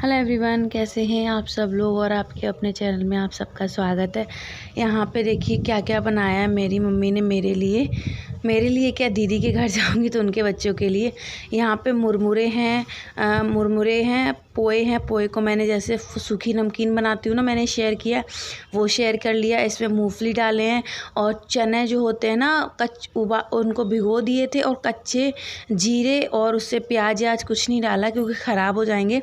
Hello everyone, कैसे हैं आप सब लोग। और आपके अपने चैनल में आप सबका स्वागत है। यहाँ पे देखिए क्या क्या बनाया है मेरी मम्मी ने मेरे लिए क्या, दीदी के घर जाऊँगी तो उनके बच्चों के लिए। यहाँ पे मुरमुरे हैं, पोए हैं। पोए को मैंने जैसे सूखी नमकीन बनाती हूँ ना, मैंने शेयर किया, वो शेयर कर लिया। इसमें मूंगफली डाले हैं और चने जो होते हैं ना उनको भिगो दिए थे, और कच्चे जीरे और उससे प्याज कुछ नहीं डाला क्योंकि ख़राब हो जाएंगे,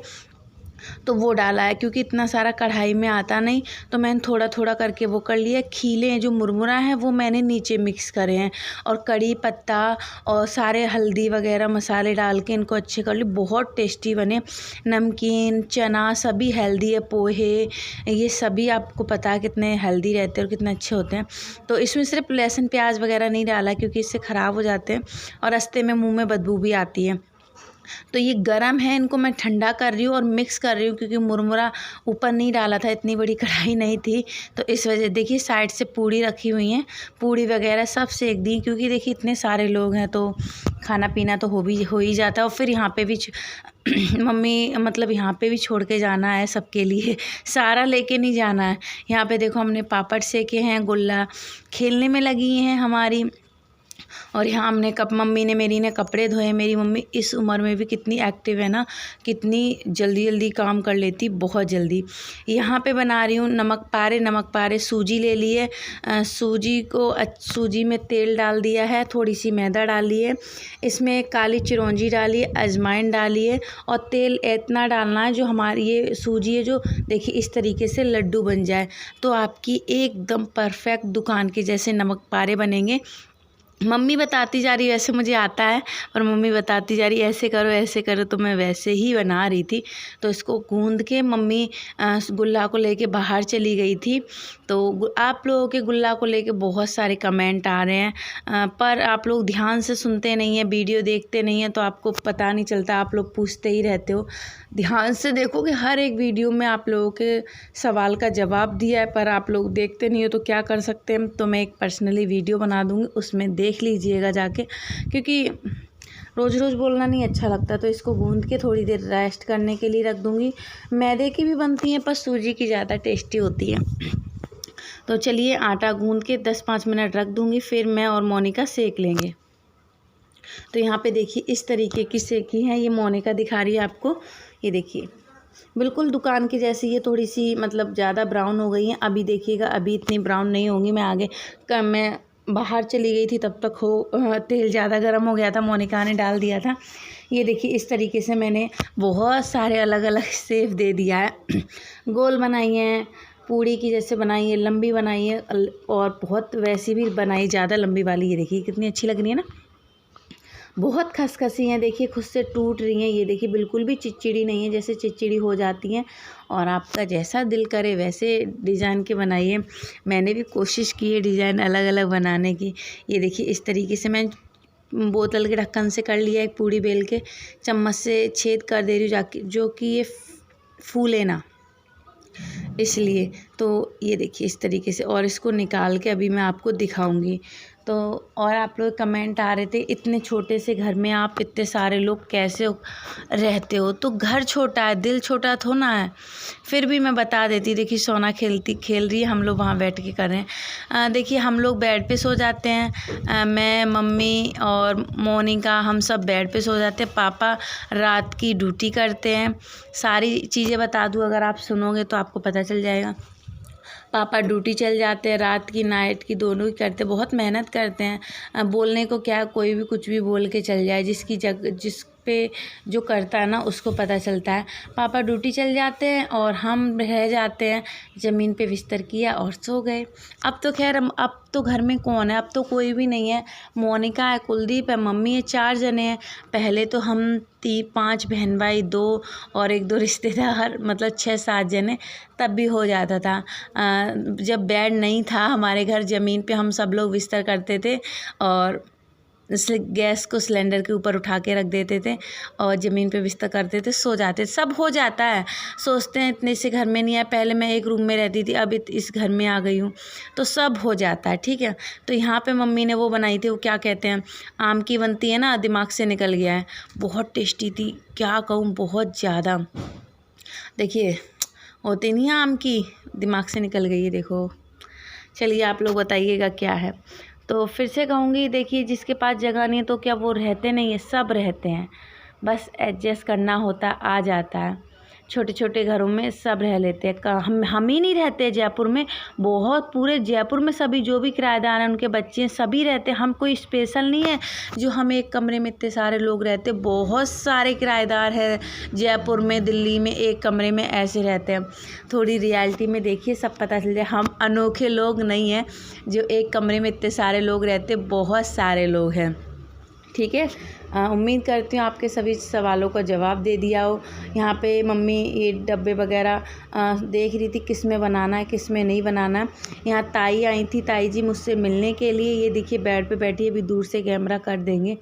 तो वो डाला है। क्योंकि इतना सारा कढ़ाई में आता नहीं, तो मैंने थोड़ा थोड़ा करके वो कर लिया। खीले हैं जो मुरमुरा है वो मैंने नीचे मिक्स करे हैं, और कड़ी पत्ता और सारे हल्दी वगैरह मसाले डाल के इनको अच्छे कर लिए। बहुत टेस्टी बने। नमकीन, चना सभी हेल्दी है। पोहे ये सभी आपको पता है कितने हेल्दी रहते हैं और कितने अच्छे होते हैं। तो इसमें सिर्फ लहसुन प्याज वगैरह नहीं डाला क्योंकि इससे ख़राब हो जाते हैं और रास्ते में मुँह में बदबू भी आती है। तो ये गरम है, इनको मैं ठंडा कर रही हूँ और मिक्स कर रही हूँ क्योंकि मुरमुरा ऊपर नहीं डाला था, इतनी बड़ी कढ़ाई नहीं थी, तो इस वजह। देखिए साइड से पूड़ी रखी हुई हैं, पूड़ी वगैरह सब सेक दी क्योंकि देखिए इतने सारे लोग हैं तो खाना पीना तो हो ही जाता है। और फिर यहाँ पे भी मम्मी मतलब यहाँ पे भी छोड़ के जाना है सबके लिए, सारा लेके नहीं जाना है। यहाँ पे देखो हमने पापड़ सेके हैं, गुल्ला खेलने में लगी हैं हमारी। और यहाँ हमने मम्मी ने मेरी ने कपड़े धोए। मेरी मम्मी इस उम्र में भी कितनी एक्टिव है ना, कितनी जल्दी जल्दी काम कर लेती, बहुत जल्दी। यहाँ पे बना रही हूँ नमक पारे। सूजी ले लिए, सूजी में तेल डाल दिया है, थोड़ी सी मैदा डाली है, इसमें काली चिरौंजी डाली है, अजवाइन डाली है, और तेल इतना डालना है जो हमारी ये सूजी है जो देखिए इस तरीके से लड्डू बन जाए, तो आपकी एकदम परफेक्ट दुकान के जैसे नमक पारे बनेंगे। मम्मी बताती जा रही, वैसे मुझे आता है, और मम्मी बताती जा रही ऐसे करो, तो मैं वैसे ही बना रही थी। तो इसको गूंद के मम्मी गुल्ला को लेके बाहर चली गई थी। तो आप लोगों के गुल्ला को लेके बहुत सारे कमेंट आ रहे हैं, पर आप लोग ध्यान से सुनते नहीं हैं, वीडियो देखते नहीं हैं, तो आपको पता नहीं चलता। आप लोग पूछते ही रहते हो। ध्यान से देखोगे हर एक वीडियो में आप लोगों के सवाल का जवाब दिया है, पर आप लोग देखते नहीं हो, तो क्या कर सकते हैं। तो मैं एक पर्सनली वीडियो बना दूँगी, उसमें देख लीजिएगा जाके, क्योंकि रोज़ रोज़ बोलना नहीं अच्छा लगता। तो इसको गूंद के थोड़ी देर रेस्ट करने के लिए रख दूँगी। मैदे की भी बनती हैं पर सूजी की ज़्यादा टेस्टी होती है। तो चलिए आटा गूंद के 10-5 मिनट रख दूँगी, फिर मैं और मोनिका सेक लेंगे। तो यहाँ पे देखिए इस तरीके की सेकी है, ये मोनिका दिखा रही है आपको। ये देखिए बिल्कुल दुकान की जैसी, ये थोड़ी सी मतलब ज़्यादा ब्राउन हो गई हैं। अभी देखिएगा, अभी इतनी ब्राउन नहीं होंगी। मैं बाहर चली गई थी, तब तक तेल ज़्यादा गर्म हो गया था, मोनिका ने डाल दिया था। ये देखिए इस तरीके से मैंने बहुत सारे अलग अलग शेप दे दिया है। गोल बनाई हैं, पूड़ी की जैसे बनाई है, लंबी बनाई है, और बहुत वैसी भी बनाई, ज़्यादा लंबी वाली। ये देखिए कितनी अच्छी लग रही है ना, बहुत खसखसी हैं। देखिए खुद से टूट रही हैं। ये देखिए बिल्कुल भी चिड़चिड़ी नहीं है, जैसे चिड़चिड़ी हो जाती हैं। और आपका जैसा दिल करे वैसे डिज़ाइन के बनाइए। मैंने भी कोशिश की है डिज़ाइन अलग अलग बनाने की। ये देखिए इस तरीके से मैं बोतल के ढक्कन से कर लिया, एक पूड़ी बेल के चम्मच से छेद कर दे रही हूँ जाके, जो कि ये फूले ना, इसलिए। तो ये देखिए इस तरीके से, और इसको निकाल के अभी मैं आपको दिखाऊंगी। तो और आप लोग कमेंट आ रहे थे, इतने छोटे से घर में आप इतने सारे लोग कैसे रहते हो। तो घर छोटा है, दिल छोटा थोड़ा ना है। फिर भी मैं बता देती। देखिए सोना खेल रही है, हम लोग वहाँ बैठ के कर रहे हैं। देखिए हम लोग बेड पे सो जाते हैं, मैं, मम्मी और मोनिका, हम सब बेड पे सो जाते हैं। पापा रात की ड्यूटी करते हैं। सारी चीज़ें बता दूँ, अगर आप सुनोगे तो आपको पता चल जाएगा। पापा ड्यूटी चल जाते हैं, रात की नाइट की दोनों ही करते हैं, बहुत मेहनत करते हैं। बोलने को क्या, कोई भी कुछ भी बोल के चल जाए, जिस पे जो करता है ना उसको पता चलता है। पापा ड्यूटी चल जाते हैं और हम रह जाते हैं, ज़मीन पे बिस्तर किया और सो गए। अब तो खैर अब तो घर में कौन है, अब तो कोई भी नहीं है। मोनिका है, कुलदीप है, मम्मी है, 4 जने हैं। पहले तो हम 5 बहन भाई, 2 और 1-2 रिश्तेदार, मतलब 6-7 जने तब भी हो जाता था। जब बेड नहीं था हमारे घर, ज़मीन पे हम सब लोग बिस्तर करते थे, और गैस को सिलेंडर के ऊपर उठा के रख देते थे और ज़मीन पे बिस्तर करते थे, सो जाते थे। सब हो जाता है। सोचते हैं इतने से घर में नहीं है, पहले मैं एक रूम में रहती थी, अब इस घर में आ गई हूँ, तो सब हो जाता है, ठीक है। तो यहाँ पे मम्मी ने वो बनाई थी, वो क्या कहते हैं, आम की बनती है ना, दिमाग से निकल गया है, बहुत टेस्टी थी, क्या कहूँ, बहुत ज़्यादा। देखिए होती नहीं है आम की, दिमाग से निकल गई है देखो। चलिए आप लोग बताइएगा क्या है। तो फिर से कहूँगी, देखिए जिसके पास जगह नहीं है तो क्या वो रहते नहीं है, सब रहते हैं, बस एडजस्ट करना होता, आ जाता है। छोटे छोटे घरों में सब रह लेते हैं। हम ही नहीं रहते जयपुर में, बहुत पूरे जयपुर में सभी जो भी किराएदार हैं उनके बच्चे सभी रहते हैं। हम कोई स्पेशल नहीं है जो हम एक कमरे में इतने सारे लोग रहते, बहुत सारे किराएदार हैं जयपुर में, दिल्ली में, एक कमरे में ऐसे रहते हैं। थोड़ी रियलिटी में देखिए सब पता चल जाए, हम अनोखे लोग नहीं हैं जो एक कमरे में इतने सारे लोग रहते, बहुत सारे लोग हैं। ठीक है, उम्मीद करती हूँ आपके सभी सवालों का जवाब दे दिया हो। यहाँ पे मम्मी ये डब्बे वगैरह देख रही थी किस में बनाना है किस में नहीं बनाना है। यहाँ ताई आई थी, ताई जी मुझसे मिलने के लिए। ये देखिए बेड पे बैठी है, अभी दूर से कैमरा कर देंगे।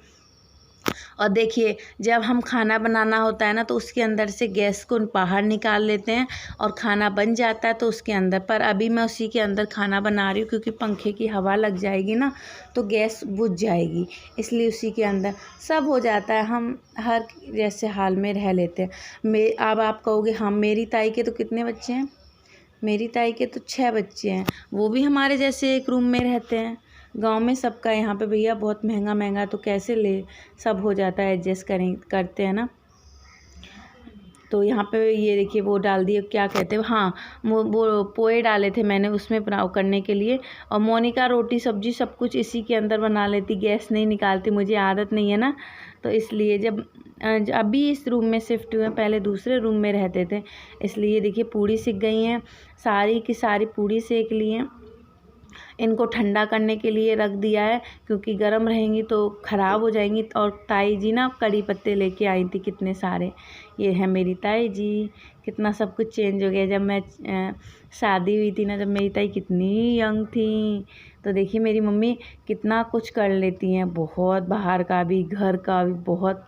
और देखिए जब हम खाना बनाना होता है ना तो उसके अंदर से गैस को बाहर निकाल लेते हैं और खाना बन जाता है तो उसके अंदर, पर अभी मैं उसी के अंदर खाना बना रही हूँ क्योंकि पंखे की हवा लग जाएगी ना तो गैस बुझ जाएगी, इसलिए उसी के अंदर सब हो जाता है। हम हर जैसे हाल में रह लेते हैं। अब आप कहोगे हम, मेरी ताई के तो कितने बच्चे हैं? मेरी ताई के तो 6 बच्चे हैं, वो भी हमारे जैसे एक रूम में रहते हैं। गांव में सबका, यहाँ पे भैया बहुत महंगा महंगा तो कैसे ले, सब हो जाता है, एडजस्ट करते हैं ना। तो यहाँ पे ये देखिए वो डाल दिए, क्या कहते हैं, हाँ वो पोए डाले थे मैंने उसमें पुलाव करने के लिए। और मोनिका रोटी सब्जी सब कुछ इसी के अंदर बना लेती, गैस नहीं निकालती, मुझे आदत नहीं है ना, तो इसलिए जब अभी इस रूम में शिफ्ट हुए, पहले दूसरे रूम में रहते थे, इसलिए देखिए पूड़ी सिक गई हैं, सारी की सारी पूड़ी सेक ली हैं। इनको ठंडा करने के लिए रख दिया है क्योंकि गर्म रहेंगी तो ख़राब हो जाएंगी। और ताई जी ना कड़ी पत्ते लेके आई थी कितने सारे, ये है मेरी ताई जी। कितना सब कुछ चेंज हो गया, जब मैं शादी हुई थी ना, जब मेरी ताई कितनी यंग थी, तो देखिए मेरी मम्मी कितना कुछ कर लेती हैं, बहुत बाहर का भी घर का भी बहुत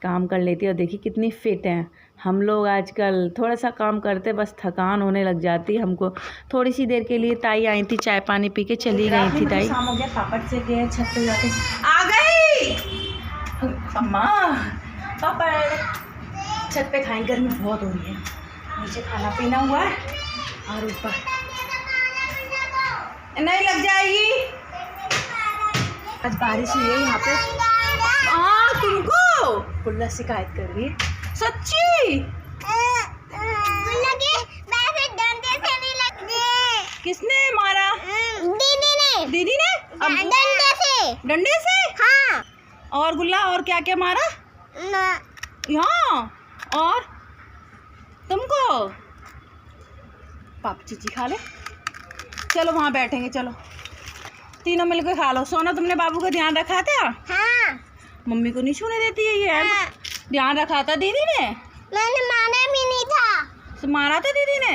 काम कर लेती है। और देखिए कितनी फिट हैं। हम लोग आजकल थोड़ा सा काम करते बस थकान होने लग जाती है हमको। थोड़ी सी देर के लिए ताई आई थी, चाय पानी पी के चली गई थी ताई। शाम हो गया, पापड़ से गए छत पे जाके आ गई अम्मा, पापड़ छत पे खाएं, गर्मी बहुत हो रही है, नीचे खाना पीना हुआ है और ऊपर नहीं लग जाएगी। आज बारिश हुई है यहाँ पे। तुमको गुल्ला शिकायत कर रही है सच्ची? डंडे से नहीं लगते। किसने मारा? दीदी ने। दीदी ने? डंडे से। डंडे से? हाँ। और गुल्ला और क्या क्या मारा? यहाँ और तुमको? पापा चीची खा ले, चलो वहाँ बैठेंगे, चलो तीनों मिलकर खा लो। सोना तुमने बाबू का ध्यान रखा था? हाँ। मम्मी को नहीं छूने देती है ये। हाँ। ध्यान रखा था दीदी ने? मैंने माना भी नहीं था। तो मारा था दीदी ने?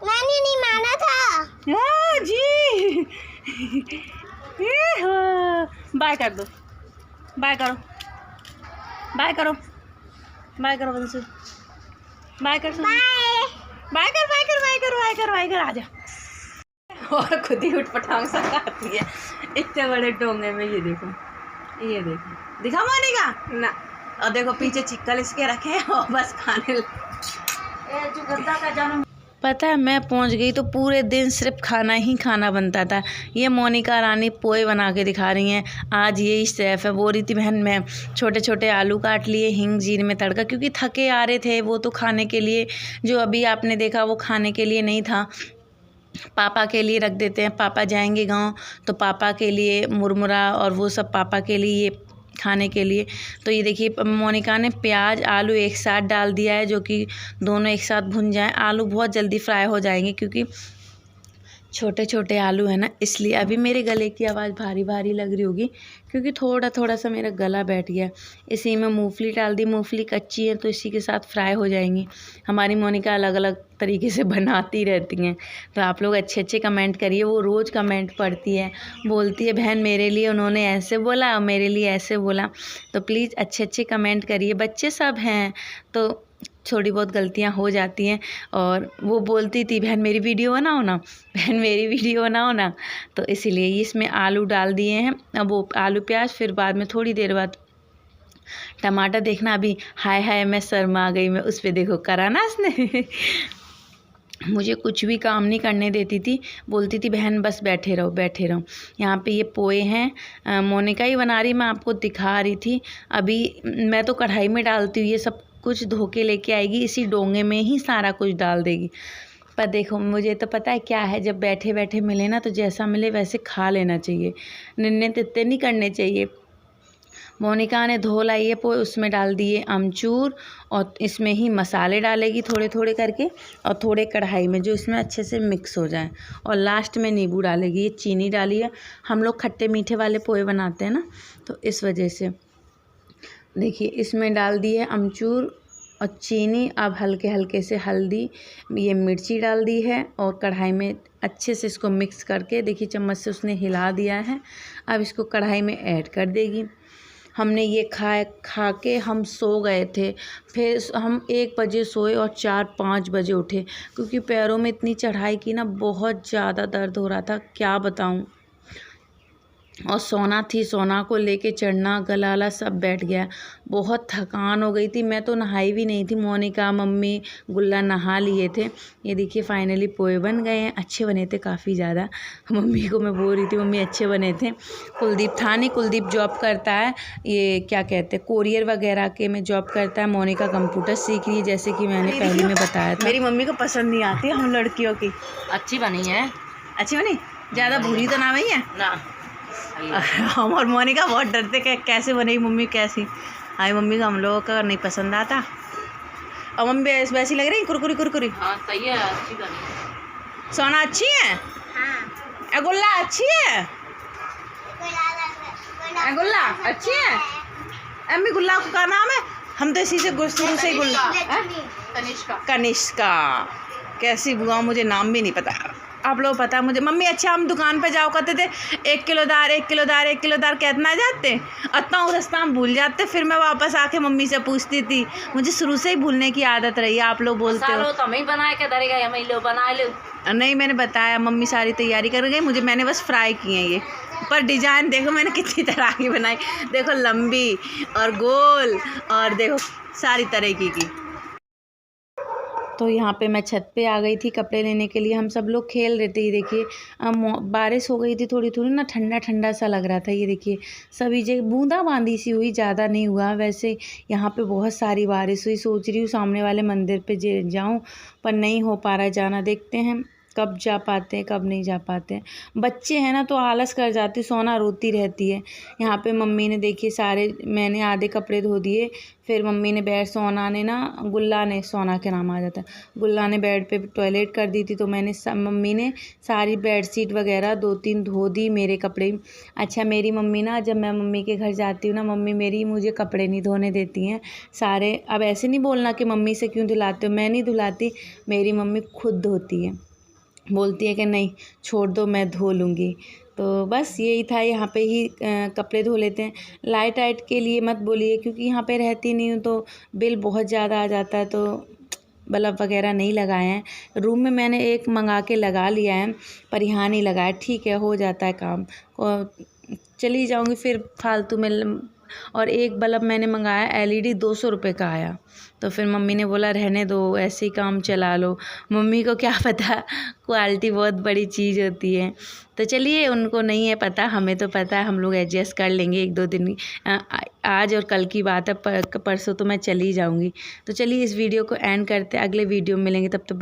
मैंने नहीं माना था। जी बाय कर दो, बाय करो, बाय करो, बाय करो बंसू, बाय कर, बाय बाय कर, बाय कर, बाय कर, बाय कर, बाय कर, आजा। और खुद ही उठ पटांग सा खाती है इतने बड़े डोंगे में। ये देखो, ये देखो, दिखा मोनिका ना, और देखो पीछे चिक्कल इसके रखे और बस खाने जो गद्दा का जाना। पता है मैं पहुंच गई तो पूरे दिन सिर्फ खाना ही खाना बनता था। ये मोनिका रानी पोए बना के दिखा रही हैं, आज यही शेफ़ है। बोल रही थी बहन मैं छोटे छोटे आलू काट लिए, हींग जीरे में तड़का, क्योंकि थके आ रहे थे वो तो खाने के लिए, जो अभी आपने देखा वो खाने के लिए नहीं था, पापा के लिए रख देते हैं। पापा जाएंगे गांव तो पापा के लिए मुरमुरा और वो सब पापा के लिए, ये खाने के लिए। तो ये देखिए मोनिका ने प्याज आलू एक साथ डाल दिया है, जो कि दोनों एक साथ भुन जाएं। आलू बहुत जल्दी फ्राई हो जाएंगे क्योंकि छोटे छोटे आलू है ना, इसलिए। अभी मेरे गले की आवाज़ भारी भारी लग रही होगी क्योंकि थोड़ा थोड़ा सा मेरा गला बैठ गया। इसी में मूंगफली डाल दी, मूंगफली कच्ची है तो इसी के साथ फ्राई हो जाएंगी। हमारी मोनिका अलग अलग तरीके से बनाती रहती हैं, तो आप लोग अच्छे अच्छे कमेंट करिए। वो रोज़ कमेंट पढ़ती है, बोलती है बहन मेरे लिए उन्होंने ऐसे बोला और मेरे लिए ऐसे बोला, तो प्लीज़ अच्छे अच्छे कमेंट करिए। बच्चे सब हैं तो थोड़ी बहुत गलतियां हो जाती हैं। और वो बोलती थी बहन मेरी वीडियो बनाओ ना, बहन मेरी वीडियो बनाओ ना, तो इसीलिए इसमें आलू डाल दिए हैं। अब वो आलू प्याज, फिर बाद में थोड़ी देर बाद टमाटर देखना अभी, हाय हाय मैं शर्मा गई, मैं उस पर देखो करा ना उसने मुझे कुछ भी काम नहीं करने देती थी, बोलती थी बहन बस बैठे रहो बैठे रहो। यहाँ पे ये पोए हैं, मोनिका ही बना रही, मैं आपको दिखा रही थी। अभी मैं तो कढ़ाई में डालती हूँ, ये सब कुछ धो के लेके आएगी, इसी डोंगे में ही सारा कुछ डाल देगी। पर देखो मुझे तो पता है क्या है, जब बैठे बैठे मिले ना तो जैसा मिले वैसे खा लेना चाहिए, निन्ने तित्ते नहीं करने चाहिए। मोनिका ने धो लाई है पोए, उसमें डाल दिए अमचूर और इसमें ही मसाले डालेगी थोड़े थोड़े करके, और थोड़े कढ़ाई में जो इसमें अच्छे से मिक्स हो जाए, और लास्ट में नींबू डालेगी। ये चीनी डाली है, हम लोग खट्टे मीठे वाले पोए बनाते हैं ना, तो इस वजह से देखिए इसमें डाल दिए अमचूर और चीनी। अब हल्के हल्के से हल्दी, ये मिर्ची डाल दी है, और कढ़ाई में अच्छे से इसको मिक्स करके देखिए चम्मच से उसने हिला दिया है। अब इसको कढ़ाई में ऐड कर देगी। हमने ये खा के हम सो गए थे, फिर हम 1 बजे सोए और 4-5 बजे उठे, क्योंकि पैरों में इतनी चढ़ाई की ना, बहुत ज़्यादा दर्द हो रहा था, क्या बताऊँ। और सोना थी, सोना को लेके चढ़ना, गलाला सब बैठ गया, बहुत थकान हो गई थी। मैं तो नहाई भी नहीं थी, मोनिका मम्मी गुल्ला नहा लिए थे। ये देखिए फाइनली पोए बन गए हैं, अच्छे बने थे काफ़ी ज़्यादा। मम्मी को मैं बोल रही थी मम्मी अच्छे बने थे। कुलदीप था नहीं, कुलदीप जॉब करता है, ये क्या कहते हैं कोरियर वगैरह के में जॉब करता है। मोनिका कंप्यूटर सीख रही है, जैसे कि मैंने पहले में बताया था। मेरी मम्मी को पसंद नहीं आती हम लड़कियों की। अच्छी बनी है, अच्छी बनी, ज़्यादा भूरी तो ना बनी है ना। हम और मोनिका बहुत डरते कैसे बनेगी मम्मी, कैसी। हाय मम्मी को हम लोगों का नहीं पसंद आता, और मम्मी वैसी लग रही कुरकुरी कुरकुरी। हाँ सही है, अच्छी बनी। सोना अच्छी है, हाँ। गुल्ला अच्छी है, गुल्ला अच्छी है। अम्मी गुल्ला का नाम है, हम तो इसी से शुरू से गुल्ला। कनिष्का। कनिष्का कैसी बुआ, मुझे नाम भी नहीं पता, आप लोग पता मुझे। मम्मी अच्छा हम दुकान पे जाओ करते थे, 1 किलो दार 1 किलो दार 1 किलो दार कहना जाते, अतना रास्ता हम भूल जाते, फिर मैं वापस आके मम्मी से पूछती थी। मुझे शुरू से ही भूलने की आदत रही है, आप लोग बोलते हो तो मैं बना के धरेगा, हम लो बना लो। नहीं, मैंने बताया मम्मी सारी तैयारी कर गई, मुझे मैंने बस फ्राई किए हैं ये। पर डिजाइन देखो मैंने कितनी तरह की बनाई, देखो लंबी और गोल, और देखो सारी तरीके की। तो यहाँ पे मैं छत पे आ गई थी कपड़े लेने के लिए, हम सब लोग खेल रहे थे। ये देखिए बारिश हो गई थी थोड़ी थोड़ी ना, ठंडा ठंडा सा लग रहा था। ये देखिए सभी जगह बूंदाबांदी सी हुई, ज़्यादा नहीं हुआ। वैसे यहाँ पे बहुत सारी बारिश हुई, सोच रही हूँ सामने वाले मंदिर पे जाऊँ, पर नहीं हो पा रहा है जाना, देखते हैं कब जा पाते हैं कब नहीं जा पाते हैं। बच्चे हैं ना तो आलस कर जाती, सोना रोती रहती है। यहाँ पे मम्मी ने देखिए सारे, मैंने आधे कपड़े धो दिए, फिर मम्मी ने बेड, सोना ने ना, गुल्ला ने, सोना के नाम आ जाता है, गुल्ला ने बेड पे टॉयलेट कर दी थी, तो मम्मी ने सारी बेडशीट वगैरह 2-3 धो दी, मेरे कपड़े। अच्छा मेरी मम्मी ना, जब मैं मम्मी के घर जाती हूँ ना, मम्मी मेरी मुझे कपड़े नहीं धोने देती हैं सारे। अब ऐसे नहीं बोलना कि मम्मी से क्यों धुलाते हो, मैं नहीं धुलाती, मेरी मम्मी खुद धोती है, बोलती है कि नहीं छोड़ दो मैं धो लूँगी। तो बस यही था, यहाँ पे ही कपड़े धो लेते हैं। लाइट वाइट के लिए मत बोलिए, क्योंकि यहाँ पे रहती नहीं हूँ तो बिल बहुत ज़्यादा आ जाता है, तो बल्ब वगैरह नहीं लगाए हैं। रूम में मैंने एक मंगा के लगा लिया है, पर यहाँ नहीं लगाया, ठीक है हो जाता है काम, चली जाऊँगी फिर फालतू में। और एक बल्ब मैंने मंगाया LED 200 रुपये का आया, तो फिर मम्मी ने बोला रहने दो, ऐसे ही काम चला लो। मम्मी को क्या पता क्वालिटी बहुत बड़ी चीज़ होती है, तो चलिए उनको नहीं है पता, हमें तो पता है, हम लोग एडजस्ट कर लेंगे 1-2 दिन। आज और कल की बात है, परसों तो मैं चली जाऊँगी। तो चलिए इस वीडियो को एंड करते, अगले वीडियो में मिलेंगे, तब तो